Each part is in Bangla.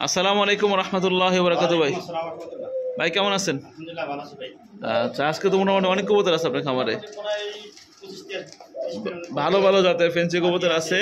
আসসালামু আলাইকুম রহমতুল্লাহ বরকাত। ভাই ভাই কেমন আছেন? আচ্ছা, আজকে তো মোটামুটি অনেক কবুতর আছে আপনার খামারে। ভালো ভালো জাতের ফেন্সি কবুতর আছে,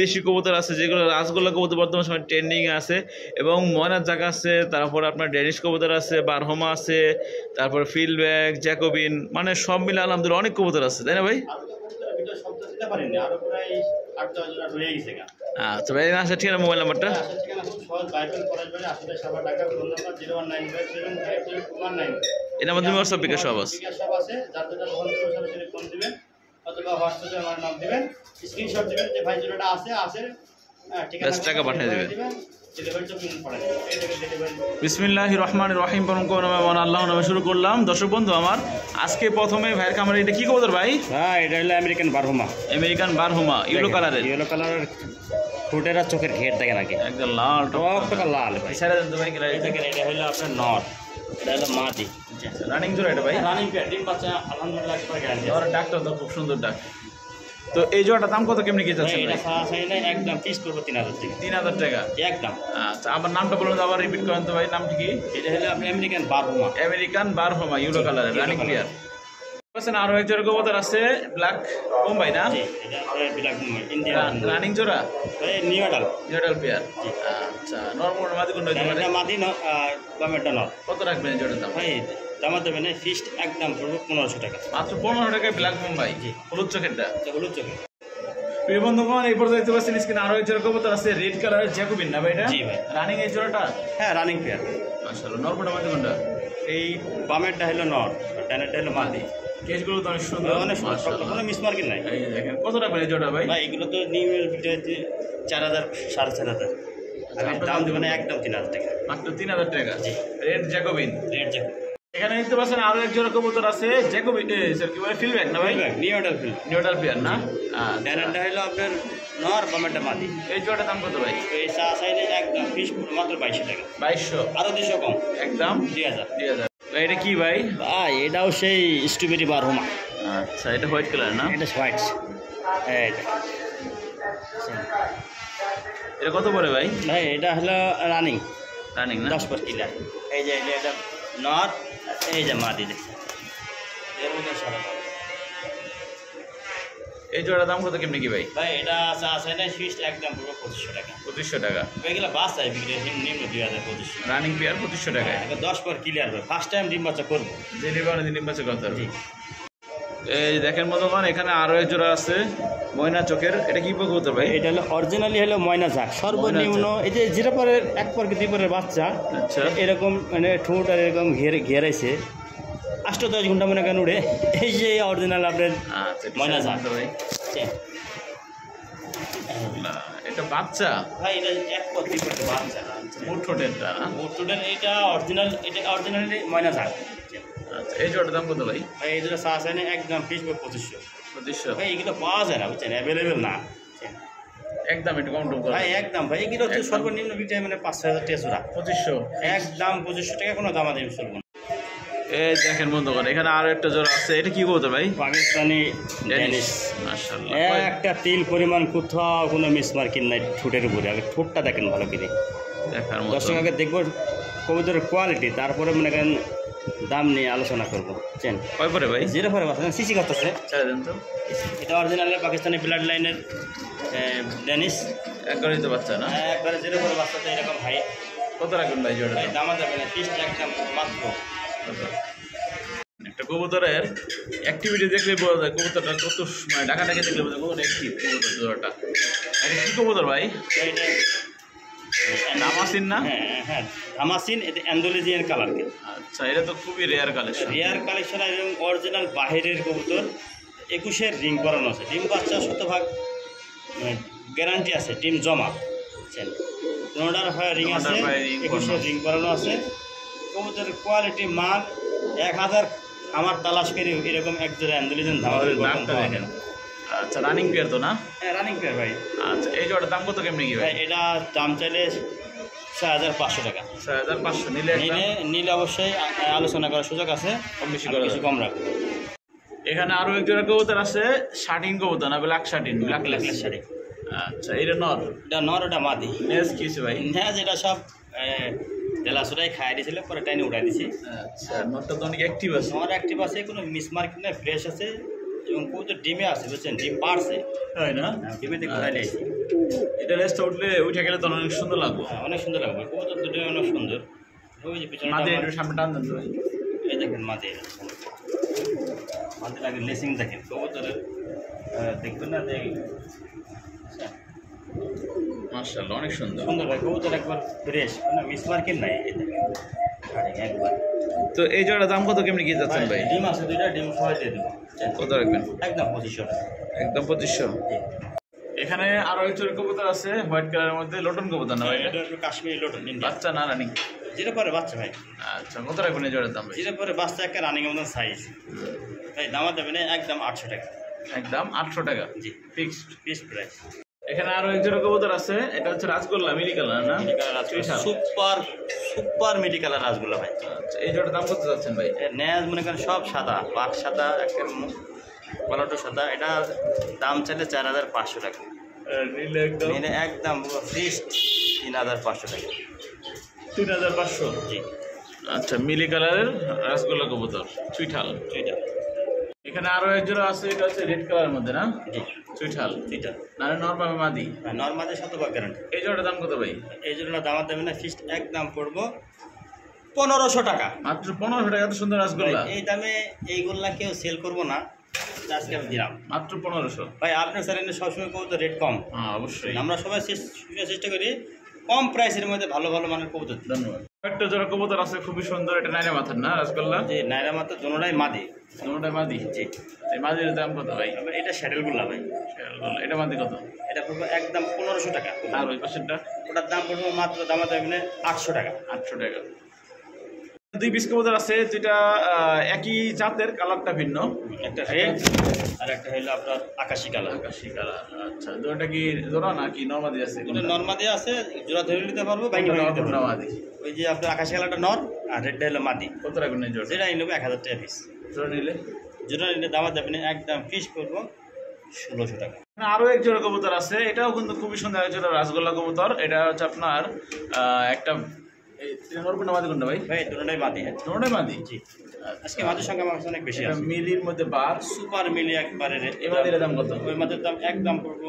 দেশি কবুতর আছে, যেগুলো রাসগোল্লা কবুতর বর্তমান সময় ট্রেন্ডিং আছে, এবং ময়নার জায়গা আছে। তারপর আপনার ড্যানিশ কবুতর আছে, বারহমা আছে, তারপর ফিল্ডব্যাক, জ্যাকোবিন, মানে সব মিলে আলহামদুলিল্লাহ অনেক কবুতর আছে, তাই না ভাই? আচ্ছা ভাই, আচ্ছা ঠিক আছে, মোবাইল নাম্বারটা এটার মাধ্যমে হোয়াটসঅ্যাপ বিকাশ সব আছে। টাকা পাঠিয়ে দেবেন। বিসমিল্লাহির রহমানির রহিম। আল্লাহ নামে শুরু করলাম। দর্শক বন্ধু আমার, আজকে প্রথমে ভাইয়ের খামারে এটা কি কবুতর ভাই? হ্যাঁ, এটা হলো আমেরিকান বারহুমা। আমেরিকান বারহুমা, ইয়েলো কালারের। ইয়েলো কালারের ঠোঁটের আর চোখের ঘের দেখেন আগে একদম লাল টকটকা লাল ভাই। ছেড়ে দেন তো ভাই। দেখেন, এটা হলো আপনার নর, এটা হলো মাদি। রানিং জোড়া এটা ভাই? রানিং পেয়ার, ডিম বাচ্চা আলহামদুলিল্লাহ একবার গ্যারান্টি। আর ডাক্তার তো খুব সুন্দর ডাক। তো এই জোড়াটার দাম কত, কেমনি কি যাচ্ছে? এটা সারা একদম পিস করবো 3000 টাকা। 3000 টাকা একদম। আচ্ছা, আমার নামটা বলুন, আবার রিপিট করেন তো ভাই। নামটি কি? এটা হলো আপনি আমেরিকান বারহুমা। আমেরিকান বারহুমা, ইয়েলো কালারের রানিং পেয়ার। আরো এক জোড়া কবুতর আছে, ব্ল্যাক বোম্বাই না? এটা ব্ল্যাক বোম্বাই ইন্ডিয়ান রানিং জোড়া, new adult. New adult pair. আচ্ছা, নরমাল মাদি কোন হইতে পারে? এটা মাদি ন আর বামেরটা নর। কত রাখবেন এই জোড়ার দাম? ভাই দাম দেবে না, ফিক্সড একদম পড়বে 1500 টাকা। মাত্র 1500 টাকায় ব্ল্যাক বোম্বাই, হলুদ চোখেরটা। হলুদ চোখের। প্রিয় বন্ধুগণ, এই পর্যায়ে দেখতে পাচ্ছেন স্ক্রিনে আরো এক জোড়া কবুতর আছে, রেড কালারের জ্যাকোবিন না ভাই? এটা জি ভাই। রানিং এই জোড়াটা? হ্যাঁ, রানিং পেয়ার। মাশাআল্লাহ। নরমাল মাদি কোনটা? এই বামেরটা হলো নর, ডানেরটা হলো মাদি। কেসগুলো তো অনেক সুন্দর, অনেক সুন্দর, কোনো মিস মার্কিং নাই। এই দেখেন, কত রাখবেন এই জোড়া ভাই? ভাই এগুলো তো নিউমের ভিডিওতে 4000 4500। আমি দাম দেবো না, একদম 3000 টাকা। মাত্র 3000 টাকা। জি। Red Jacobin. Red Jacobin. এখানে দেখতে পাচ্ছেন আরো এক জোড়া কবুতর আছে, জ্যাকোবিন স্যার কি বলে, ফিল্ডব্যাক না ভাই? New adult field. New adult pair না? ডানেরটা হলো আপনার নর, বামেরটা মাদি। এই জোড়াটার দাম কত ভাই? এই সাইডে একদম ফিস মাত্র 2200 টাকা। 2200? আরো 200 কম, একদম 2000। 2000। এটা কি ভাই? ভাই এটাও সেই স্ট্রবেরি বারহুমা। আচ্ছা, এটা হোয়াইট কালার না? এটা হোয়াইট। এই এটা কত পড়ে ভাই? ভাই এটা হলো রানিং রানিং না? 10 কিলো। এই যে এটা নর, এই যে মাদি দেখছেন, এর মধ্যে সাদা। এই জোড়ার দাম কত, কেমনি কি ভাই? ভাই এটা আছে না ফিক্সড একদম পুরো 2500 টাকা। 2500 টাকা? এগুলো বাস আছে বিক্রি নিম্ন 2025। রানিং পেয়ার 2500 টাকায়? 10 পর ক্লিয়ার ভাই, ফার্স্ট টাইম ডিম বাচ্চা করবো। যে নির্বাচনে দিন বাচ্চা কথা। জি। এই দেখেন বন্ধুগণ, এখানে আরো এক জোড়া আছে ময়না চোখের। এটা কি কবুতর ভাই? এটা হলো অরিজিনালি হলো ময়না ঝাঁক, সর্বনিম্ন এই যে যেটা পরের এক পর কি দুই পরের বাচ্চা। আচ্ছা। এরকম মানে ঠোঁট আর এরকম ঘেরাইছে 8-10 ঘন্টা মনে কেন উড়ে। এই যে অরিজিনাল আপনার ময়না ঝাঁক ভাই। এটা বাচ্চা ভাই, এটা এক পর দুই পরের বাচ্চা। মুঠ ঠোঁটেরটা না? মুঠ ঠোঁটের এটা অরিজিনাল, এটা অরিজিনালি ময়না ঝাঁক। আচ্ছা, এই জোড়ার দাম কত ভাই? ভাই এই দুটো আছে না একদম ফিক্সড 2500। 2500? ভাই এগুলো পাওয়া যায় না, বুঝছেন, অ্যাভেলেবেল না একদম একটু কম টম করে ভাই। একদম ভাই, এগুলো হচ্ছে সর্বনিম্ন বিক্রি মানে 5000 টাকা জোড়া। 2500? একদম 2500 টাকা, কোনো দামাদামি চলবে না। এই দেখেন বন্ধুগণ, এখানে আরো একটা জোড়া আছে। এটা কি কবুতর ভাই? পাকিস্তানি ড্যানিশ। মাশাআল্লাহ। একটা তিল পরিমাণ কোথাও কোনো মিস মার্কিং নাই ঠোঁটের উপরে। আগে ঠোঁটটা দেখেন ভালো করে, দেখার মতো। দর্শক আগে দেখবো কবুতরের কোয়ালিটি, তারপরে মনে করেন দাম নিয়ে আলোচনা করবো। চেন কয় পরে ভাই? জিরো পরে বাচ্চা সিসি করতেছে। ছেড়ে দেন তো। এটা অরিজিনাল পাকিস্তানি ব্লাড লাইনের ড্যানিশ। একবারই তো বাচ্চা না? একবারে জিরো পরে বাচ্চাতে এরকম হাইট। কত রাখবেন ভাই জোড়া? ভাই দামা যাবে না, ফিক্সড একদম মাত্র। একটা কবুতরের অ্যাক্টিভিটি দেখলে বোঝা যায় কবুতরটা কত, মানে ডাকাটাকে দেখলে বোঝা যায় কত অ্যাক্টিভ কবুতর জোড়াটা। এটা কি কবুতর ভাই? এটা দামাসিন না? হ্যাঁ হ্যাঁ, ধামাসিন। এটা অ্যান্ডোলেজিয়ান কালার। আচ্ছা, এটা তো খুবই রেয়ার কালেকশন। রেয়ার কালেকশন এবং অরিজিনাল বাহিরের কবুতর। 21-এর রিং করানো আছে, ডিম বাচ্চা 100% গ্যারান্টি আছে, ডিম জমা। বুঝছেন, কোনোটার হয় রিং আছে, 21-এর রিং করানো আছে। কবুতরের কোয়ালিটি মান 1000 আমার তালাশ করে এরকম এক জোড়া অ্যান্ডোলেজিয়ান নামটা দেখেন। আচ্ছা, রানিং পেয়ার তো না? হ্যাঁ, রানিং পেয়ার ভাই। আচ্ছা, এই জোড়ার দাম কত, কেমনি কি ভাই? এটা দাম চাইলে 6500 টাকা। 6500 নিলে অবশ্যই আলোচনা করার সুযোগ আছে, কম বেশি করে কিছু কম রাখবো। এখানে আরো এক জোড়া কবুতর আছে, শার্টিং কবুতর না, ব্ল্যাক শার্টিং, ব্ল্যাক ব্ল্যাক শাড়ি। আচ্ছা, এটা নর? এটা নর, ওটা মাদি। নেজ কি ভাই? নেজ এটা সব তেলাসুটাই খাই দিয়েছিল, পরে টাইনে উঠাই দিছি। আচ্ছা, নটটা তো অনেক অ্যাক্টিভ আছে। আমার অ্যাক্টিভ আছে, কোনো মিস মার্কেট নেই, ফ্রেশ আছে এবং কবুতর ডিমে আছে, বুঝছেন, ডিম পারছে, তাই না? ডিমেতে ঘুরাই নিয়েছি। এটা রেস্টে উঠলে উঠে গেলে তো অনেক সুন্দর লাগবে। হ্যাঁ, অনেক সুন্দর লাগবে, কবুতর দুটো অনেক সুন্দর। ওই যে পিছনে মাঝে একটু সামনে টান দেন তো ভাই। এই দেখেন মাঝে মাঝে লাগে লেসিং দেখেন কবুতরের, দেখবেন না যে মাশাআল্লাহ অনেক সুন্দর। সুন্দর ভাই, কবুতর একবার ফ্রেশ, কোনো মিস মার্কেট নাই। এই দেখেন একবার। তো এই জোড়া দাম কত কেমনি কি যাচ্ছেন ভাই? ডিম আছে দুইটা, ডিম সবাই দিয়ে দেবো। কত রাখবেন? একদম 2500 টাকা। একদম 2500। এখানে আরো এক জোড়া কবুতর আছে হোয়াইট কালারের মধ্যে, লটন কবুতর না ভাই? এটা একটু কাশ্মীরি লটন ইন্ডিয়া। বাচ্চা না রানিং? যেটা পরে বাচ্চা ভাই। আচ্ছা, কত রাখবেন এই জোড়ার দাম ভাই? যেটা পরে বাচ্চা একটা রানিং মতন সাইজ ভাই, দামা দেবেন একদম 800 টাকা। একদম 800 টাকা জি, ফিক্সড ফিক্সড প্রাইস। এখানে আরো এক জোড়া কবুতর আছে, এটা হচ্ছে রাজগোল্লা মিলি কালার না? সুপার সুপার মিডি কালার রাসগোল্লা ভাই। আচ্ছা, এই জোড়ার দাম কত যাচ্ছেন ভাই? নেজ মনে করেন সব সাদা, পাক সাদা, একটা কলাটো সাদা। এটা দাম চাইলে 4500 টাকা, নিলে একদম নিলে একদম ফিক্সড 3500 টাকা। 3500। জি, আচ্ছা, মিলি কালারের রাসগোল্লা কবুতর চুইঠাল। দুইটা। এখানে আরো এক জোড়া আছে, এটা হচ্ছে রেড কালারের মধ্যে না? জি, চুইঠাল। দুইটা। না নরমাল মাদি। Normally 100% guarantee. এই জোড়াটার দাম কত ভাই? এই জন্য দাম দেবে না, ফিক্সড একদম পড়বো 1500 টাকা। মাত্র 1500 টাকা, এত সুন্দর রাসগোল্লা। এই দামে এইগুলা কেউ সেল করবো না, আজকে আমি দিলাম মাত্র 1500। ভাই। আপনার চ্যানেলে সবসময় কবুতর রেট কম। হ্যাঁ অবশ্যই, আমরা সবাই চেষ্টা করি কম প্রাইসের মধ্যে ভালো ভালো মানের কবুতর। ধন্যবাদ। একটা জোড়া কবুতর আছে খুবই সুন্দর, এটা নাইরা মাথার না রাসগোল্লা? যে নাইরা মাত্র দোনোটাই মাদি। দুটোটাই মাদি। জি, এই মাদির দাম কত ভাই? আবার এটা শ্যাডেলগুলা ভাই, এটা মাদি কত? এটা পড়বে একদম 1500 টাকা। আর ওই পাশেরটা? ওটার দাম পড়বে মাত্র দামা দেবেন 800 টাকা। 800 টাকা। দুই পিস কবুতর আছে, দুইটা একই জাতের, কালারটা ভিন্ন। একটা রেড আর একটা হলো আপনার আকাশি কালার। আকাশি কালার। আচ্ছা, দুটোটা কি জোড়া নাকি নরমাদি আছে? এটা নর্মাদি আছে, জোড়া ধরে নিতে পারবো, বাইকে নিতে পারবো। মাদি। ওই যে আপনার আকাশি কালারটা নর আর রেডটা হলো মাদি। কত রাখবেন এই জোড়া? যেটা নেবো 1000 টাকা পিস। জোড়া নিলে? জোড়া নিলে দামা দেবেন একদম ফিস করবো 1600 টাকা। আরো এক জোড়া কবুতর আছে, এটাও কিন্তু খুবই সুন্দর এক জোড়া রাসগোল্লা কবুতর। এটা হচ্ছে আপনার একটা নরকুন্ডা মাদি কোনটা ভাই? ভাই দুটোটাই মাদি। দুটোটাই মাদি। জি, আজকে মাদির সংখ্যা আমার কাছে অনেক বেশি আছে। মিলির মধ্যে বার সুপার মিলি একবারে এই মাদির দাম কত? ওই মাদির দাম একদম পড়বো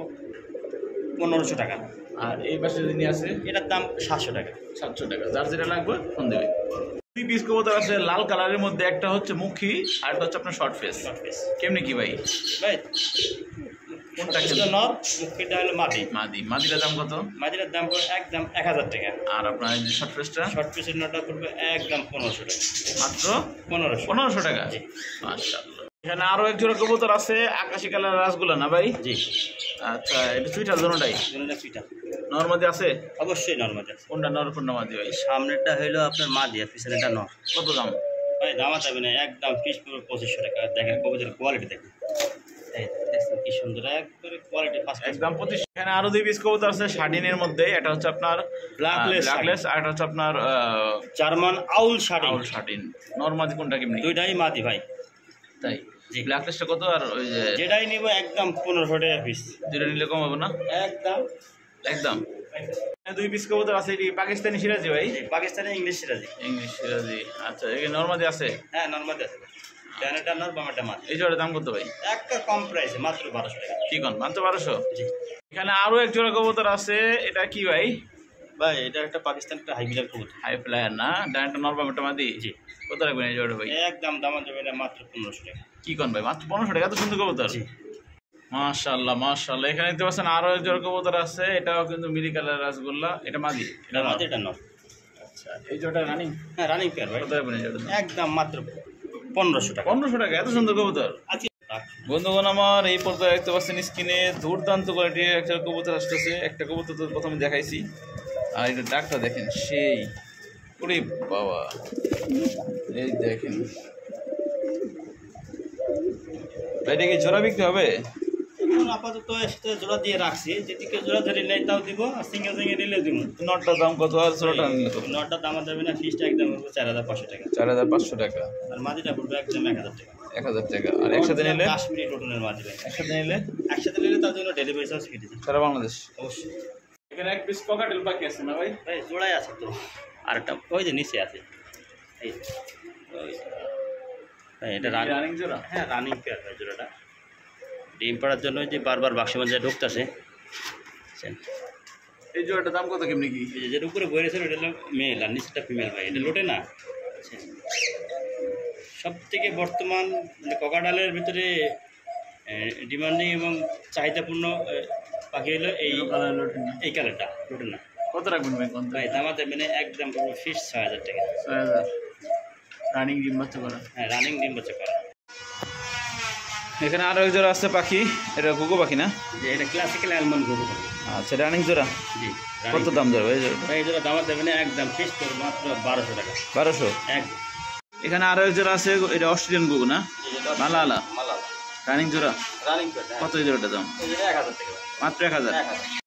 1500 টাকা। আর এই পাশে যিনি আছে এটার দাম 700 টাকা। 700 টাকা। যার যেটা লাগবে ফোন দেবে। দুই পিস কবুতর আছে লাল কালারের মধ্যে, একটা হচ্ছে মুখী আর একটা হচ্ছে আপনার শর্ট ফেস। শর্ট পিস কেমনি কি ভাই? ভাই কোনটা এটা নর, মুখিটা হলো মাদি। মাদি। মাদিটার দাম কত? মাদির দাম পড়বে একদম 1000 টাকা। আর আপনার এই যে শর্ট ফেসটা? শর্ট পিসের নটা পড়বে একদম 1500 টাকা। মাত্র 1500। 1500 টাকা। জি, মাশাআল্লাহ। এখানে আরো এক জোড়া কবুতর আছে, আকাশি কালার রাসগোল্লা না ভাই? জি, আচ্ছা, এটা চুইঠাল দুটোটাই? দুটোটা সুইটা। নরমাদি আছে? অবশ্যই নর্মাল আছে। কোনটা নর কোনটা মাদি ভাই? সামনেরটা হইলো আপনার মাদি আর পিছনেরটা নর। কত দাম? ভাই দামা যাবে না, একদম ফিস পড়বে 2500 টাকা। দেখেন কবুতরের কোয়ালিটি দেখেন, এই দেখছেন কি সুন্দর একবারে কোয়ালিটি ফার্স্ট একদম 25। এখানে আরো দুই পিস কবুতর আছে শার্ডিনের মধ্যে, এটা হচ্ছে আপনার ব্ল্যাকলেস আর এটা হচ্ছে আপনার জার্মান আউল শার্টিং। আউল শার্টিন। নরমাদি কোনটা কেমনি? দুইটাই মাদি ভাই। তাই? জি, ব্ল্যাকলেসটা কত? আর ওই যে যেটাই নিব একদম 1500 টাকা পিস। দুটো নিলে কম হবে না? একদম একদম। দুই পিস কবুতর আছে, এটি পাকিস্তানি সিরাজি ভাই? পাকিস্তানি ইংলিশ সিরাজি। ইংলিশ সিরাজি। আচ্ছা, এখানে নরমাদি আছে? হ্যাঁ নর্মাল আছে। ডানেরটা নর, বামেরটা মাদি। এই জোড়ার দাম কত ভাই? একটা কম প্রাইসে মাত্র 1200 টাকা। কি কোন? মাত্র 1200? জি এখানে আরো এক জোড়া কবুতর আছে, এটা কি ভাই? ভাই, এটা একটা পাকিস্তান একটা হাইব্রিড কবুতর। হাই ফ্লায়ার না? ডানটা নরমাল মাদি? জি, কত রাখবেন এই জোড়া ভাই? একদম দাম যাবে না মাত্র 1500 টাকা। কি কোন ভাই? মাত্র 1500 টাকা? এত সুন্দর কবুতর। জি, মাশাআল্লাহ মাশাআল্লাহ। এখানে দেখতে পাচ্ছেন আরো এক জোড়া কবুতর আছে, এটাও কিন্তু মিলি কালার রাসগোল্লা। এটা মাদি? এটা মাদি, এটা নর। আচ্ছা, এই জোড়া রানিং? হ্যাঁ রানিং পেয়ার ভাই। কত রাখবেন এই জোড়া? একদম মাত্র 1500 টাকা। 1500 টাকা? এত সুন্দর কবুতর। আচ্ছা, বন্ধুগণ আমার এই পর্যায়ে দেখতে পাচ্ছেন স্ক্রিনে দুর্দান্ত কোয়ালিটির একটা কবুতর আসতেছে। একটা কবুতর তো প্রথমে দেখাইছি, আর এটা ডাকটা দেখেন সেই। ওরে বাবা, এই দেখেন ভাই, এটা কি জোড়া বিক্রি হবে? এখন আপাতত এসে জোড়া দিয়ে রাখছি, যদি কেউ জোড়া ধরে নেয় তাও দিব, আর সিঙ্গেল সিঙ্গেল নিলে দিব। নটটার দাম কত আর জোড়াটা নিলে কত? নটটা দাম যাবে না, ফিসটা একদম 4500 টাকা। 4500 টাকা। আর মাদিটা পড়বে একদম 1000 টাকা। 1000 টাকা। আর একসাথে নিলে? কাশ্মীরি টোটনের মাদি ভাই। একসাথে নিলে? একসাথে নিলে তার জন্য ডেলিভারি চার্জ ফ্রি দিচ্ছি সারা বাংলাদেশ? অবশ্যই। এখানে এক পিস ককাটেল পাখি আছে না ভাই? ভাই জোড়াই আছে তো, আর একটা ওই যে নিচে আছে, এই যে, ওই যে। ভাই এটা রানিং জোড়া? হ্যাঁ রানিং পেয়ার ভাই জোড়াটা। ডিম পাড়ার জন্য যে বারবার বাক্স মধ্যে ঢুকতেছে। এই জোড়াটার দাম কত কেমনি কি? এই যে যেটা উপরে বই রয়েছে ওটা হলো মেল আর নিচেটা ফিমেল ভাই, এটা লোটে না। সব থেকে বর্তমান ককাডালের ভিতরে ডিমান্ডিং এবং চাহিদাপূর্ণ পাখি হলো এই কালারটা, লোটে না। কত রাখবেন ভাই? কোন ভাই দামাতে মানে একদম পুরো ফিক্স ৬,০০০ টাকা। ৬,০০০ রানিং ডিম বাচ্চা করা? হ্যাঁ রানিং ডিম বাচ্চা করা। এখানে আরো এক জোড়া আছে পাখি, এটা ঘুঘু পাখি না? যে এটা ক্লাসিক্যাল অ্যালমন্ড গরু পাখি। আচ্ছা রানিং জোড়া? জি। কত দাম ধরবে এই জোড়াটা? ভাই এই জোড়া দামাত দেবে না একদম ফিক্স করে মাত্র ১২০০ টাকা। ১২০০? একদম। এখানে আরো এক জোড়া আছে, এটা অস্ট্রেলিয়ান ঘুঘু না? মালালা মালালা রানিং জোড়া? Running pair. কত এই জোড়াটা দাম? এই জোড়া ১,০০০ টাকা। মাত্র ১,০০০? ১,০০০।